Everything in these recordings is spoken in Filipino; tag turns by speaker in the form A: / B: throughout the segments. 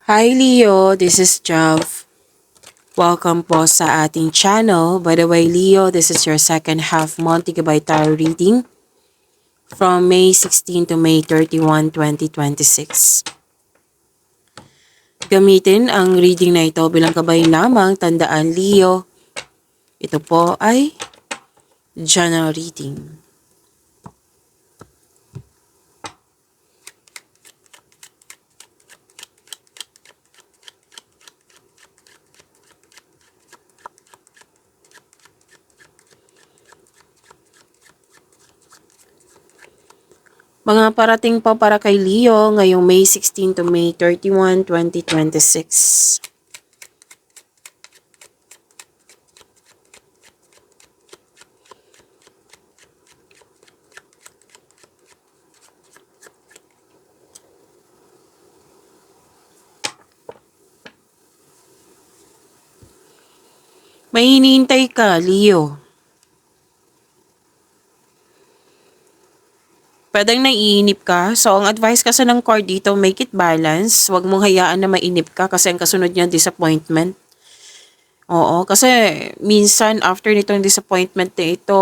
A: Hi Leo, this is Jav. Welcome po sa ating channel. By the way, Leo, this is your second half Monty Gabay Tarot reading from May 16 to May 31, 2026. Gamitin ang reading na ito bilang gabay lamang. Tandaan, Leo, ito po ay general reading. Mga parating pa para kay Leo ngayong May 16 to May 31, 2026. May hinihintay ka, Leo. Pwedeng naiinip ka. So, ang advice kasi ng card dito, make it balance. Huwag mong hayaan na mainip ka kasi ang kasunod niya, disappointment. Oo, kasi minsan after nitong disappointment na ito,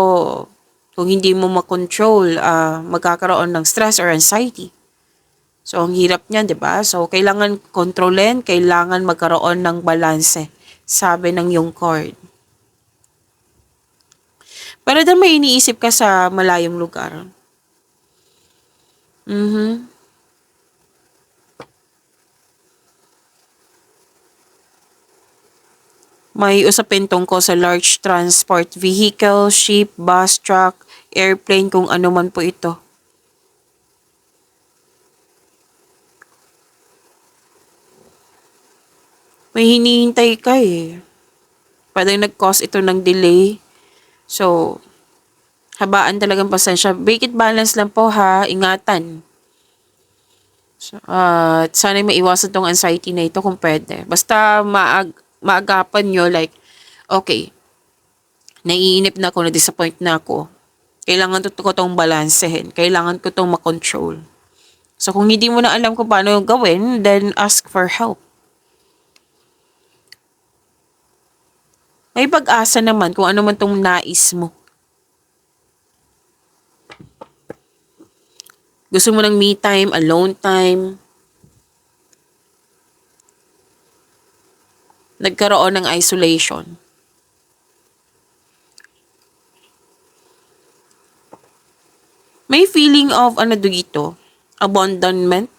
A: kung hindi mo makontrol, magkakaroon ng stress or anxiety. So, ang hirap niyan, di ba? So, kailangan kontrolin, kailangan magkaroon ng balanse, sabi ng yung card. Pero dahil may iniisip ka sa malayong lugar. May usapin tungkol sa large transport vehicle, ship, bus, truck, airplane, kung ano man po ito. May hinihintay ka eh. Pwedeng nag-cause ito ng delay. So, habaan talagang pasensya. Make it balance lang po ha. Ingatan. So, sana'y maiwasan tong anxiety na ito kung pwede. Basta maagapan nyo like, okay, naiinip na ako, na-disappoint na ako. Kailangan ko itong balansehin. Kailangan ko itong makontrol. So, kung hindi mo na alam kung paano gawin, then ask for help. May pag-asa naman kung ano man itong nais mo. Gusto mo ng me time, alone time. Nagkaroon ng isolation. May feeling of dito, abandonment.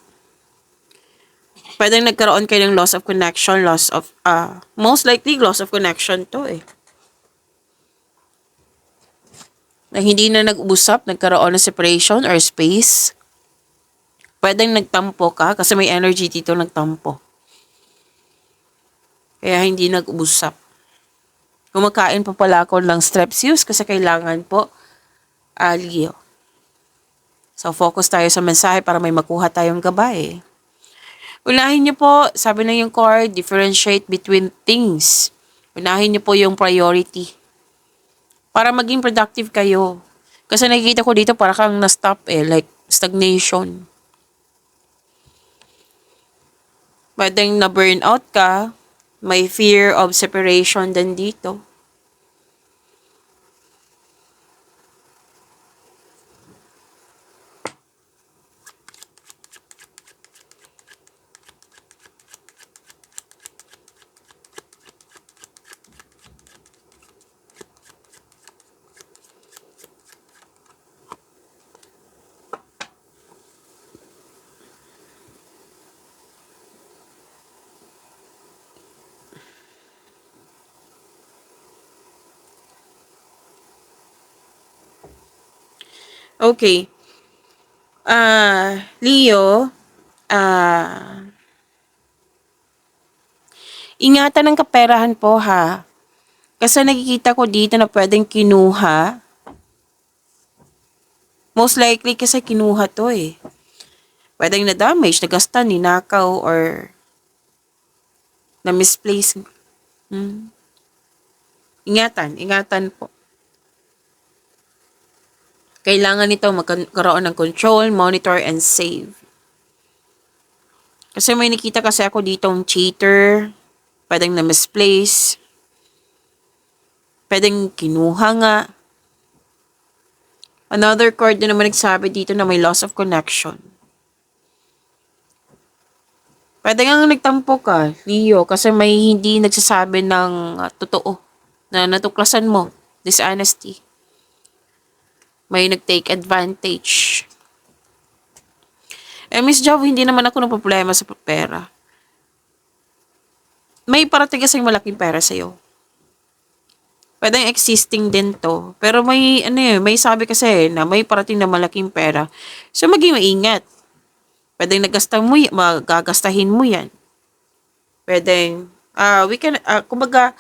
A: Pwedeng nagkaroon kayo ng loss of connection, most likely loss of connection to eh. Na hindi na nag-usap, nagkaroon ng separation or space. Pwedeng nagtampo ka kasi may energy dito nagtampo. Kaya hindi nag-usap. Kumakain pa pala ako ng strepsils kasi kailangan po Leo. So, focus tayo sa mensahe para may makuha tayong gabay. Unahin niyo po, sabi na yung card, differentiate between things. Unahin niyo po yung priority. Para maging productive kayo. Kasi nakikita ko dito para kang na-stop like stagnation. Pwedeng na-burn out ka, may fear of separation din dito. Okay. Leo, ingatan ng kaperahan po ha. Kasi nakikita ko dito na pwedeng kinuha. Most likely kasi kinuha to eh. Pwedeng na-damage, nagasta, ninakaw, or na-misplace. Ingatan po. Kailangan nito magkaroon ng control, monitor, and save. Kasi may nakita kasi ako ditong cheater, pwedeng na misplace, pwedeng kinuha nga. Another card na naman nagsabi dito na may loss of connection. Pwede nga nagtampo ka, Leo, kasi may hindi nagsasabi ng totoo na natuklasan mo. Dishonesty. May nag-take advantage. Miss Jav, hindi naman ako ng problema sa pera. May parating kasing malaking pera sa'yo. Pwedeng existing din to. Pero may sabi kasi na may parating na malaking pera. So, maging maingat. Pwedeng magagastahin mo yan. Pwedeng, kumbaga,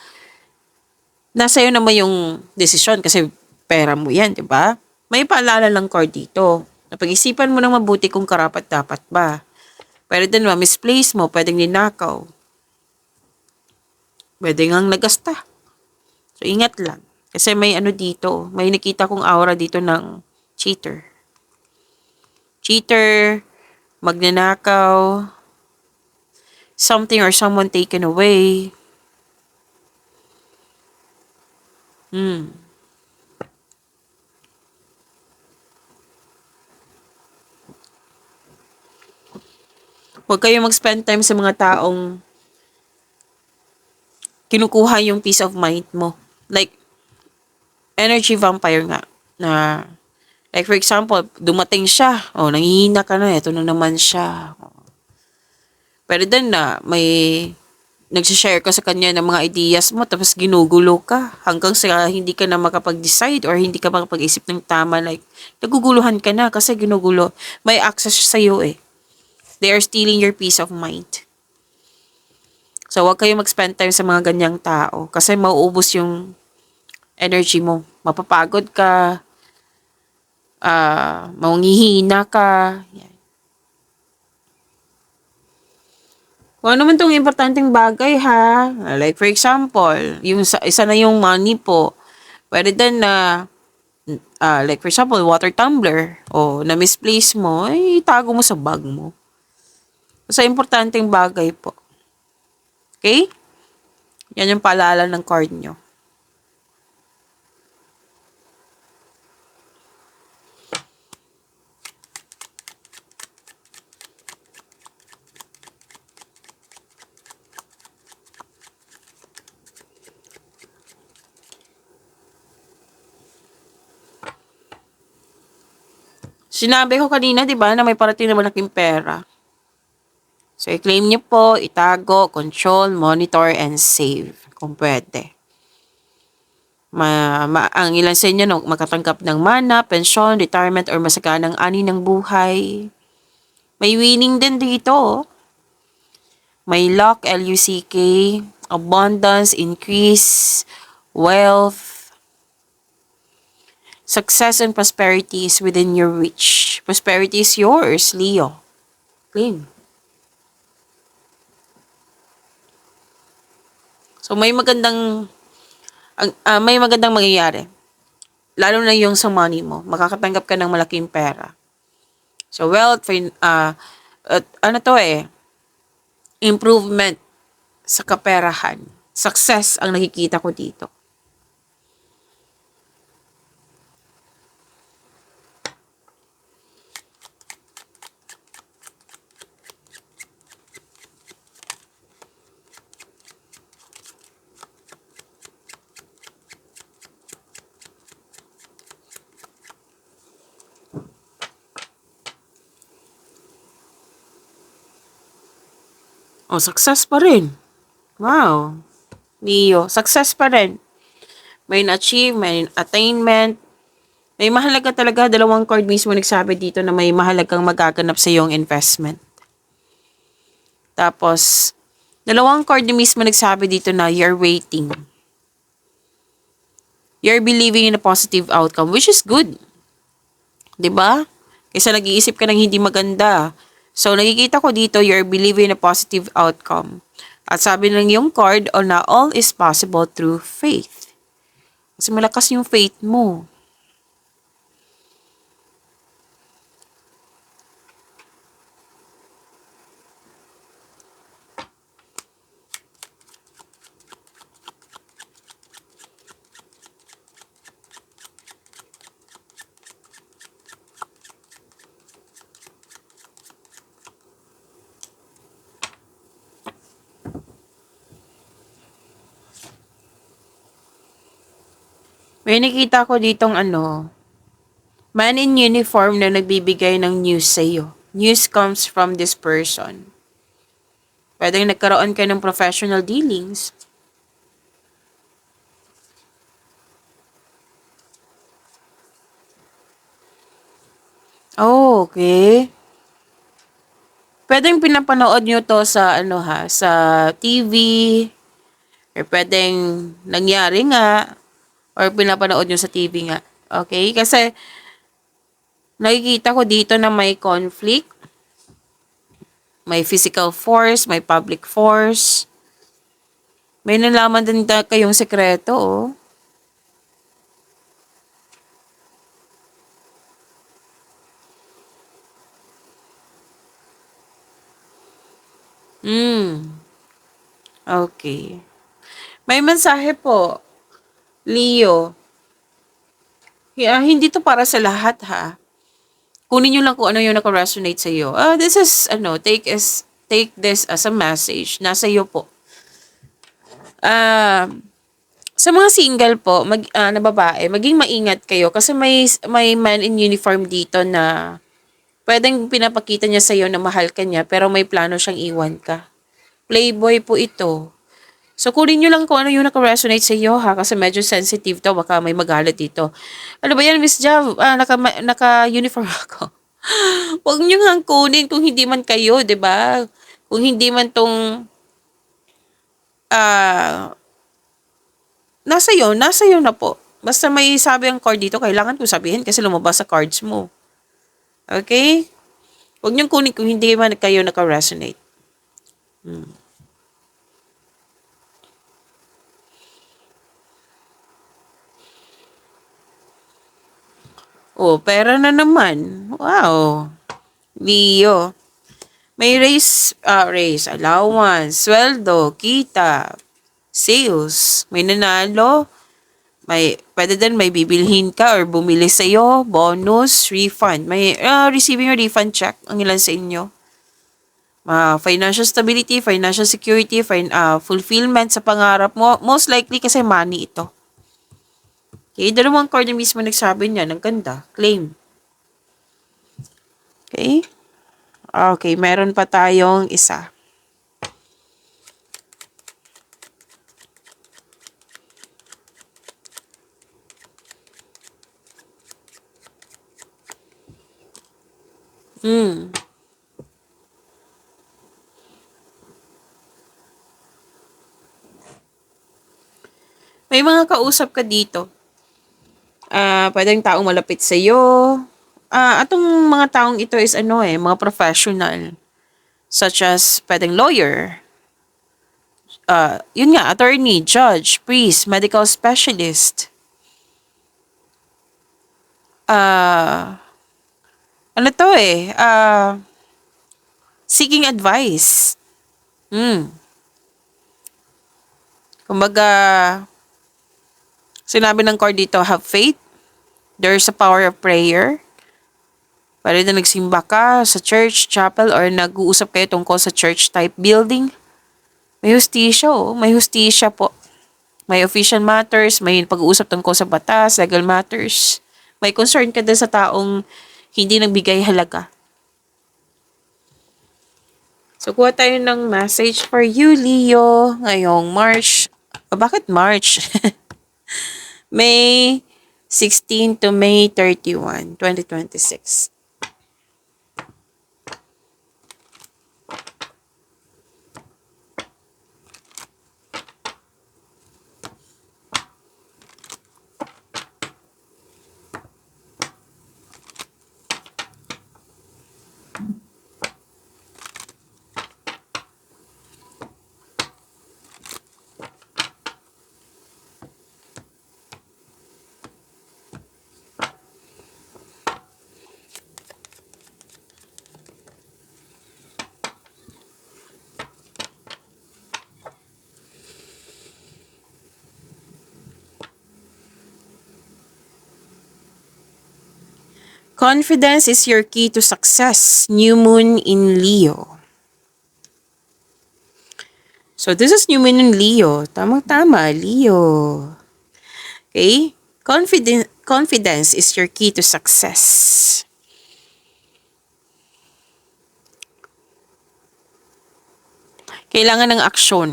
A: nasa iyo naman yung desisyon kasi pera mo yan, di ba? May paalala lang card dito. Napag-isipan mo nang mabuti kung karapat-dapat ba. Pwede din misplace mo, pwedeng ninakaw. Pwede ngang nagasta. So, ingat lang. Kasi may dito, may nakita kong aura dito ng cheater. Cheater, magnanakaw, something or someone taken away. Huwag kayong mag-spend time sa mga taong kinukuha yung peace of mind mo. Like, energy vampire nga. Na, like for example, dumating siya. Nanghihina ka na. Ito na naman siya. Pero din na, may nagsishare ka sa kanya ng mga ideas mo tapos ginugulo ka hanggang sa hindi ka na makapag-decide or hindi ka makapag-isip ng tama. Like, naguguluhan ka na kasi ginugulo. May access sa iyo eh. They are stealing your peace of mind. So, huwag kayo mag-spend time sa mga ganyang tao kasi mauubos yung energy mo. Mapapagod ka, mangihina ka. Yan. Kung ano man tong importanteng bagay ha. Like for example, yung isa na yung money po. Pwede din na, like for example, water tumbler. O na-misplace mo, ay itago mo sa bag mo. Sa importanteng bagay po. Okay? Yan yung paalala ng card nyo. Sinabi ko kanina, di ba, na may parating na malaking pera. So, i-claim nyo po, itago, control, monitor, and save. Kung pwede. Ang ilan sa inyo, makatanggap ng mana, pensyon, retirement, or masaganang ani ng buhay. May winning din dito. May luck, L-U-C-K, abundance, increase, wealth, success and prosperity is within your reach. Prosperity is yours, Leo. Claim. So, may magandang mangyayari. Lalo na yung sa money mo. Makakatanggap ka ng malaking pera. So, wealth, improvement sa kaperahan. Success ang nakikita ko dito. Success pa rin. Wow. Leo, success pa rin. May na-achieve, may attainment. May mahalaga talaga, dalawang card mismo nagsabi dito na may mahalagang magaganap sa iyong investment. Tapos, dalawang card mismo nagsabi dito na you're waiting. You're believing in a positive outcome, which is good. 'Di ba? Kaysa nag-iisip ka ng hindi maganda. So, nakikita ko dito, you're believing in a positive outcome. At sabi ng yung card, na all is possible through faith. Kasi malakas yung faith mo. May nakita ko ditong man in uniform na nagbibigay ng news sa'yo. News comes from this person. Pwedeng nagkaroon ka ng professional dealings. Oh, okay. Pwedeng pinapanood nyo to sa sa TV, or pwedeng nangyari nga, or pinapanood nyo sa TV nga. Okay? Kasi nakikita ko dito na may conflict, may physical force, may public force. May nalaman din kayong sekreto, oh. Hmm. Okay. May mensahe po, Leo. Hindi to para sa lahat, ha. Kunin nyo lang kung ano yung naka-resonate sa iyo. This is, take this as a message. Nasa iyo po. Sa mga single po, na babae, maging maingat kayo kasi may man in uniform dito na pwedeng pinapakita niya sa iyo na mahal ka niya pero may plano siyang iwan ka. Playboy po ito. So, kunin nyo lang kung ano yung naka-resonate sa iyo, ha? Kasi medyo sensitive to. Baka may magalit dito. Ano ba yan, Miss Jav? Naka-uniform ako. Huwag nyo nga kunin kung hindi man kayo, di ba? Kung hindi man tong, nasa iyo na po. Basta may sabi ang card dito, kailangan ko sabihin kasi lumabas sa cards mo. Okay? Huwag nyo kunin kung hindi man kayo naka-resonate. Oh, pera na naman. Wow. Leo. May raise, allowance, sweldo, kita, sales, may nanalo, pwede din may bibilhin ka or bumili sa'yo, bonus, refund. May receiving a refund check ang ilan sa inyo. Financial stability, financial security, fulfillment sa pangarap mo. Most likely kasi money ito. Okay, dalawang card na mismo nagsabi niya, ang ganda, claim. Okay? Okay, meron pa tayong isa. May mga kausap ka dito. Pwedeng taong malapit sa iyo. Atong mga taong ito is mga professional. Such as, pwedeng lawyer. Yun nga, attorney, judge, priest, medical specialist. Ano to seeking advice. Kumbaga, sinabi ng card dito, have faith. There's a power of prayer. Pwede na nagsimba ka sa church, chapel, or nag-uusap kayo tungkol sa church type building. May hustisya, May hustisya po. May official matters, may pag-uusap tungkol sa batas, legal matters. May concern ka din sa taong hindi nagbigay halaga. So, kuha tayo ng message for you, Leo, ngayong March. Bakit March? May 16 to May 31, 2026. Confidence is your key to success. New Moon in Leo. So, this is New Moon in Leo. Tamang-tama, Leo. Okay? Confidence is your key to success. Kailangan ng aksyon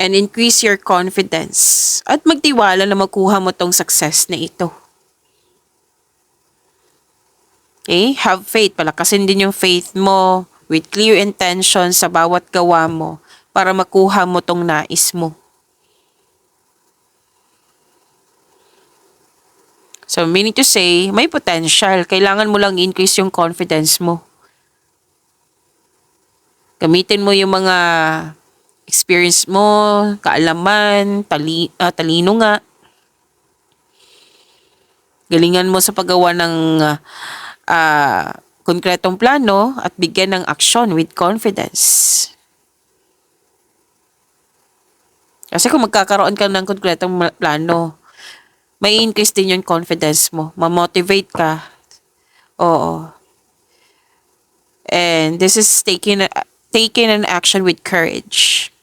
A: and increase your confidence at magtiwala na makuha mo tong success na ito. Okay? Have faith. Palakasin din yung faith mo with clear intention sa bawat gawa mo para makuha mo tong nais mo. So, meaning to say, may potential. Kailangan mo lang increase yung confidence mo. Gamitin mo yung mga experience mo, kaalaman, talino nga. Galingan mo sa paggawa ng konkretong plano at bigyan ng aksyon with confidence. Kasi kung magkakaroon ka ng konkretong plano, may increase din yung confidence mo. Ma-motivate ka. Oo. And this is taking an action with courage.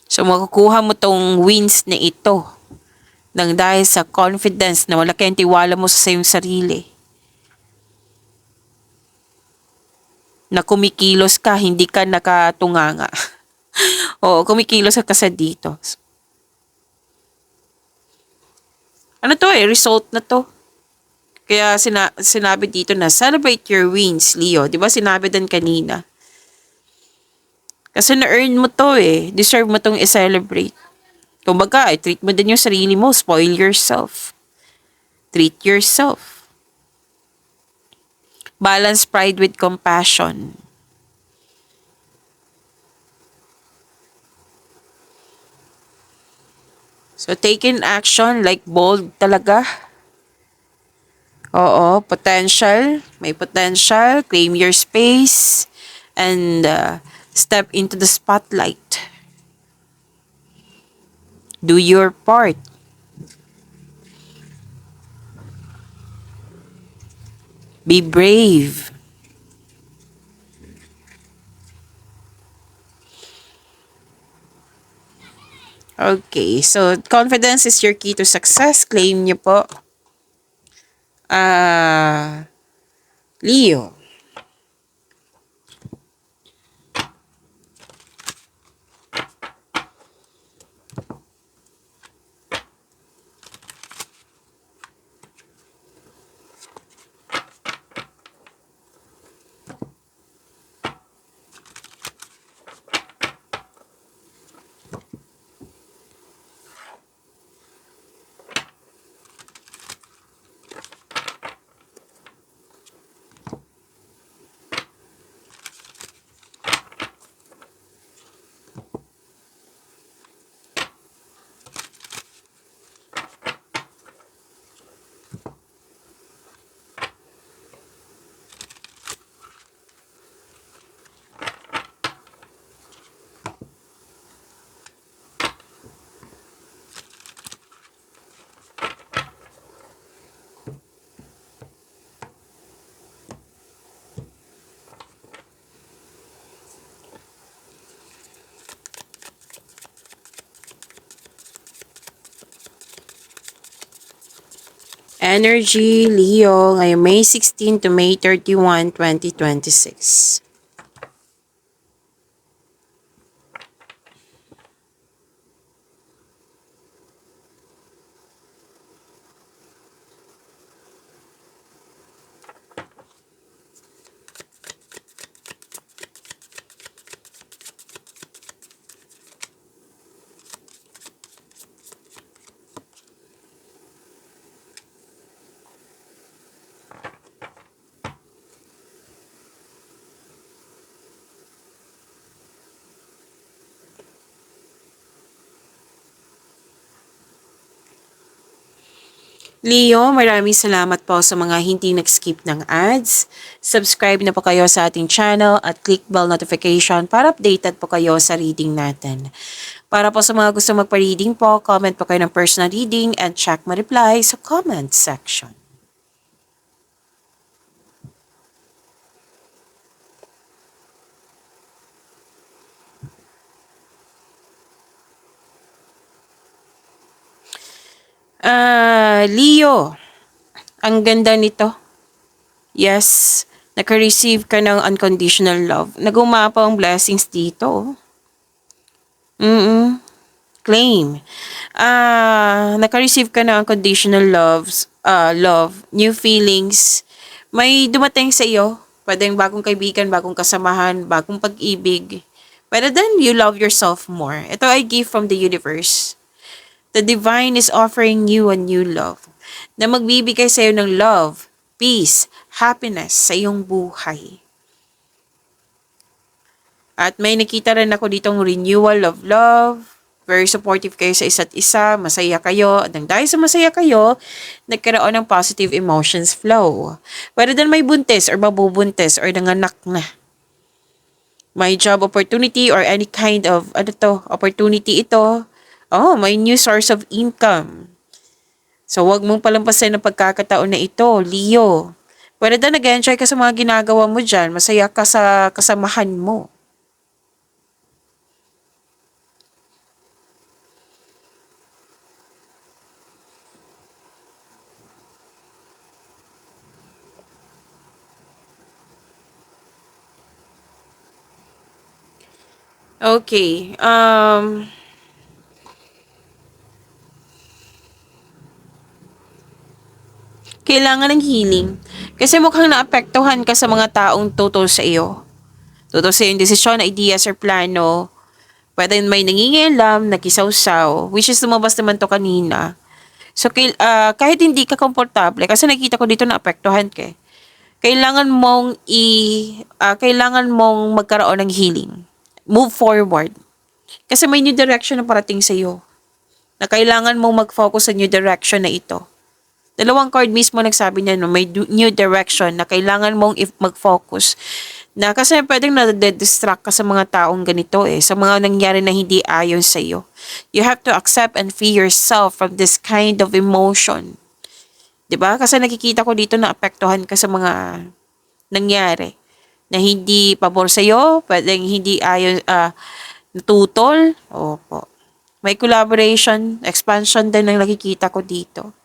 A: So, makukuha mo tong wins na ito nang dahil sa confidence na wala kayong tiwala mo sa iyong sarili. Na kumikilos ka, hindi ka nakatunganga. Oo, kumikilos ka kasi dito. Ano to result na to. Kaya sinabi dito na celebrate your wins, Leo. Di ba sinabi din kanina? Kasi na-earn mo to Deserve mo tong i-celebrate. Kumbaga, treat mo din yung sarili mo. Spoil yourself. Treat yourself. Balance pride with compassion. So, taking action like bold talaga. Oo, potential. May potential. Claim your space. And step into the spotlight. Do your part. Be brave. Okay, so confidence is your key to success. Claim niyo po. Leo. Energy, Leo, ngayong May 16 to May 31, 2026. Leo, maraming salamat po sa mga hindi nag-skip ng ads. Subscribe na po kayo sa ating channel at click bell notification para updated po kayo sa reading natin. Para po sa mga gusto magpa-reading po, comment po kayo ng personal reading and check my reply sa comment section. Leo, ang ganda nito. Yes, naka-receive ka ng unconditional love. Nagumapa ang blessings dito. Mm. Claim. Naka-receive ka ng unconditional love, new feelings. May dumating sa iyo. Pwedeng bagong kaibigan, bagong kasamahan, bagong pag-ibig. But then you love yourself more. Ito ay gift from the universe. The divine is offering you a new love na magbibigay sa iyo ng love, peace, happiness sa iyong buhay. At may nakita rin ako ditong renewal of love. Very supportive kayo sa isa't isa. Masaya kayo. At dahil sa masaya kayo, nagkaroon ng positive emotions flow. Whether din may buntis or mabubuntis or nanganak na. May job opportunity or any kind of opportunity ito. Oh, may new source of income. So, wag mong palampasin ang pagkakataon na ito, Leo. Pwede na nag-enjoy ka sa mga ginagawa mo dyan. Masaya ka sa kasamahan mo. Okay. Kailangan ng healing. Kasi mukhang naapektuhan ka sa mga taong tutol sa iyo. Tutol sa iyong desisyon, ideas, or plano. Pwede may nangingialam, nakisawsaw, which is lumabas naman to kanina. So, kahit hindi ka komportable, kasi nakita ko dito na apektuhan ka. Kailangan mong magkaroon ng healing. Move forward. Kasi may new direction na parating sa iyo. Na kailangan mong mag-focus sa new direction na ito. Dalawang card mismo nagsabi niya, no, may new direction na kailangan mong mag-focus. Na kasi pwedeng na-distract ka sa mga taong ganito sa mga nangyari na hindi ayon sa iyo. You have to accept and free yourself from this kind of emotion. 'Di ba? Kasi nakikita ko dito na apektuhan ka sa mga nangyari na hindi pabor sa iyo, pwedeng hindi ayon natutol. Opo. May collaboration, expansion din ang nakikita ko dito.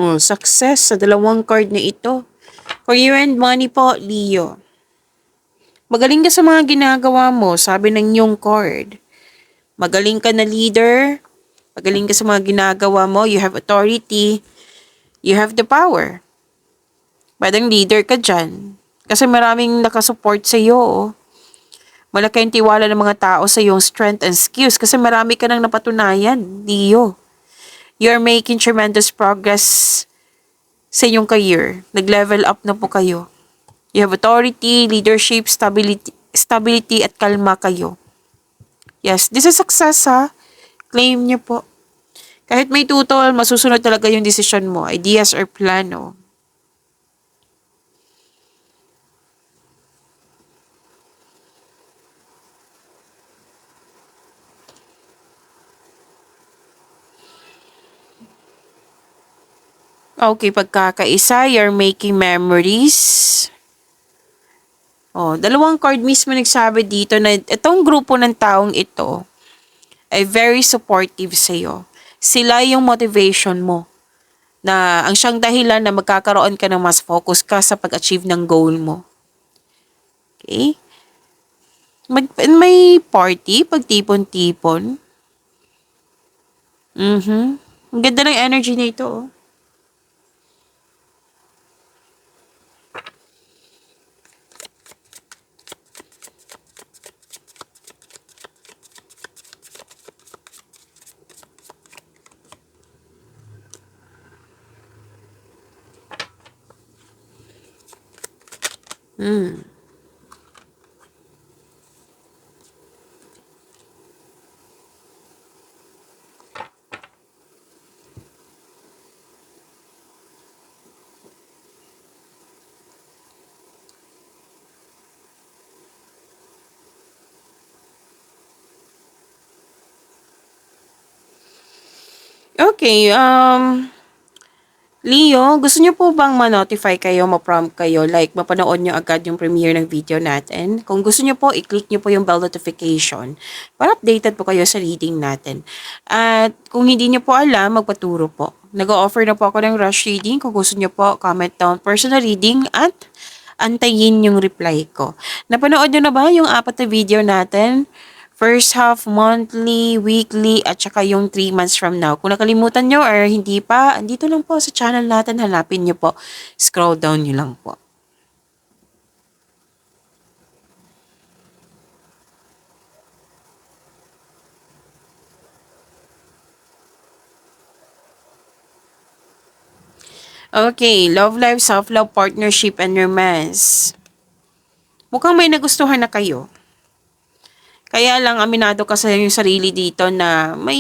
A: Oh, success sa dalawang card na ito. Career and money po, Leo. Magaling ka sa mga ginagawa mo, sabi ng yung card. Magaling ka na leader. Magaling ka sa mga ginagawa mo. You have authority. You have the power. Pwedeng leader ka dyan. Kasi maraming nakasupport sa iyo. Oh. Malaki ang tiwala ng mga tao sa iyong strength and skills kasi marami ka nang napatunayan, Leo. You're making tremendous progress sa inyong career. Nag-level up na po kayo. You have authority, leadership, stability at kalma kayo. Yes, this is success ha. Claim niyo po. Kahit may tutol, masusunod talaga yung decision mo, ideas or plano. Okay, pagkakaisa, you're making memories. Oh, dalawang card mismo nagsabi dito na itong grupo ng taong ito ay very supportive sa iyo. Sila yung motivation mo na ang siyang dahilan na magkakaroon ka ng mas focus ka sa pag-achieve ng goal mo. Okay? May party, pagtipon-tipon. Ang ganda ng energy nito. Oh. Okay, Leo, gusto niyo po bang ma-notify kayo, ma-prompt kayo, like mapanood niyo agad yung premiere ng video natin? Kung gusto niyo po, i-click niyo po yung bell notification para updated po kayo sa reading natin. At kung hindi niyo po alam, magpaturo po. Nag-o-offer na po ako ng rush reading. Kung gusto niyo po, comment down personal reading at antayin yung reply ko. Napanood niyo na ba yung 4 na video natin? First half, monthly, weekly, at saka yung 3 months from now. Kung nakalimutan nyo or hindi pa, andito lang po sa channel natin, hanapin nyo po. Scroll down nyo lang po. Okay, love life, self-love, partnership, and romance. Mukhang may nagustuhan na kayo. Kaya lang, aminado ka sa yung sarili dito na may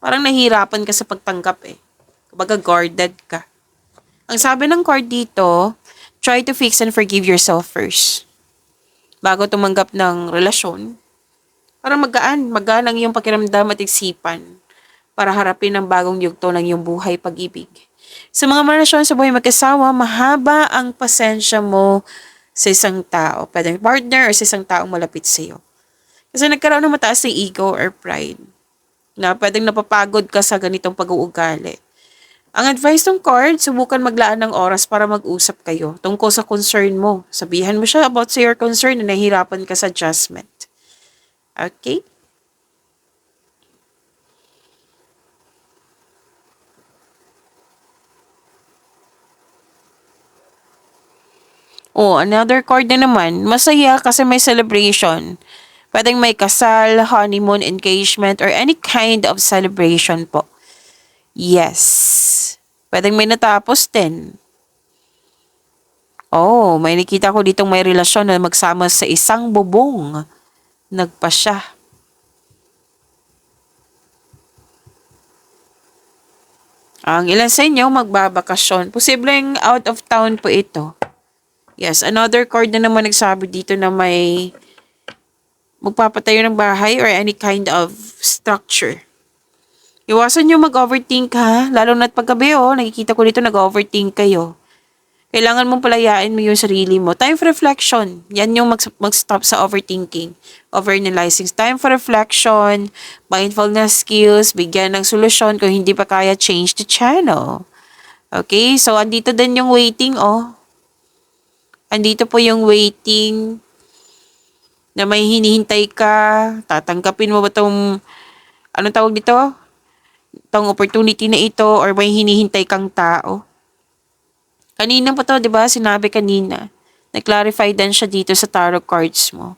A: parang nahihirapan ka sa pagtanggap eh. Kumbaga guarded ka. Ang sabi ng card dito, try to fix and forgive yourself first. Bago tumanggap ng relasyon, para magaan ang iyong pakiramdam at isipan para harapin ang bagong yugto ng iyong buhay pag-ibig. Sa mga relasyon sa buhay mag-asawa, mahaba ang pasensya mo sa isang tao, pwedeng partner or sa isang taong malapit sa iyo. Kasi nagkaroon ng mataas na ego or pride na pwedeng napapagod ka sa ganitong pag-uugali. Ang advice ng card, subukan maglaan ng oras para mag-usap kayo tungkol sa concern mo. Sabihan mo siya about sa your concern na nahihirapan ka sa adjustment. Okay? Oh, another card na naman. Masaya kasi may celebration. Pwedeng may kasal, honeymoon, engagement, or any kind of celebration po. Yes. Pwedeng may natapos din. Oh, may nakita ko ditong may relasyon na magsama sa isang bubong. Nagpasya. Ang ilan sa inyo magbabakasyon. Posibleng out of town po ito. Yes, another card na naman nagsabi dito na may magpapatayo ng bahay or any kind of structure. Iwasan nyo mag-overthink ha, lalo na't paggabi nakikita ko dito nag-overthink kayo. Kailangan mong palayain mo yung sarili mo. Time for reflection. Yan yung mag-stop sa overthinking. Overanalyzing. Time for reflection, mindfulness skills, bigyan ng solusyon. Kung hindi pa kaya, change the channel. Okay? So, andito din yung waiting, Andito po yung waiting na may hinihintay ka. Tatanggapin mo ba itong, anong tawag dito? Itong opportunity na ito or may hinihintay kang tao? Kanina pa to, di ba? Sinabi kanina. Nag-clarify din siya dito sa tarot cards mo.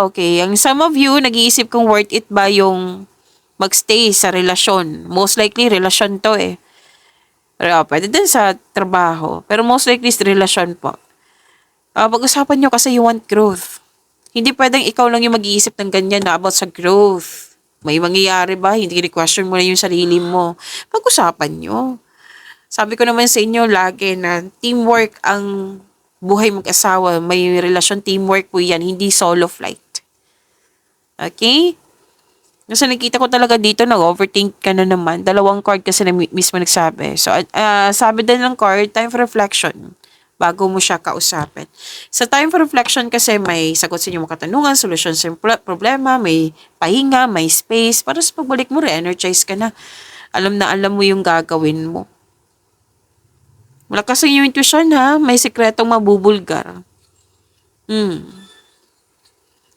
A: Okay. Ang some of you, nag-iisip kung worth it ba yung magstay sa relasyon. Most likely, relasyon to eh. Pero pwede din sa trabaho. Pero most likely, sa relasyon po. Pag-usapan nyo kasi you want growth. Hindi pwedeng ikaw lang yung mag-iisip ng ganyan na about sa growth. May mangyayari ba? Hindi question mo na yung sarili mo. Pag-usapan nyo. Sabi ko naman sa inyo lagi na teamwork ang buhay mag-asawa. May relasyon teamwork po yan, hindi solo flight. Okay? Kasi nakita ko talaga dito, nag-overthink ka na naman. 2 card kasi na mismo nagsabi. So, sabi din ng card, time for reflection bago mo siya kausapin. Sa time for reflection kasi may sagot sa inyong mga katanungan, solusyon sa problema, may pahinga, may space. Para sa pagbalik mo, re-energize ka na. Alam na alam mo yung gagawin mo. Malakas yung intuition ha, may sikretong mabubulgar.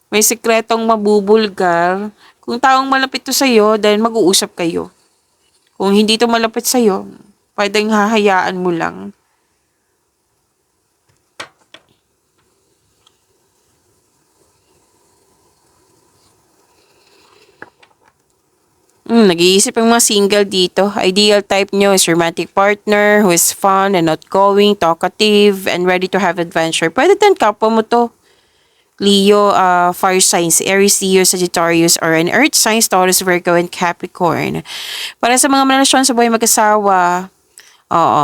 A: May sikretong mabubulgar. Kung taong malapit to sa'yo, dahil mag-uusap kayo. Kung hindi to malapit sa'yo, pwedeng hahayaan mo lang. Nag-iisip ang mga single dito. Ideal type nyo is romantic partner who is fun and outgoing, talkative, and ready to have adventure. Pwede din kapwa mo to. Leo, fire signs, Aries, Leo, Sagittarius, or an earth signs, Taurus, Virgo, and Capricorn. Para sa mga relasyon sa buhay mag-asawa,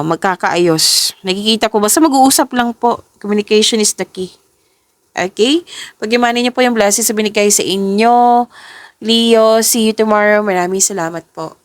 A: magkakaayos. Nakikita ko, basta mag-uusap lang po. Communication is the key. Okay? Pag-imanin niyo po yung blessings sa binigay sa inyo, Leo, see you tomorrow. Maraming salamat po.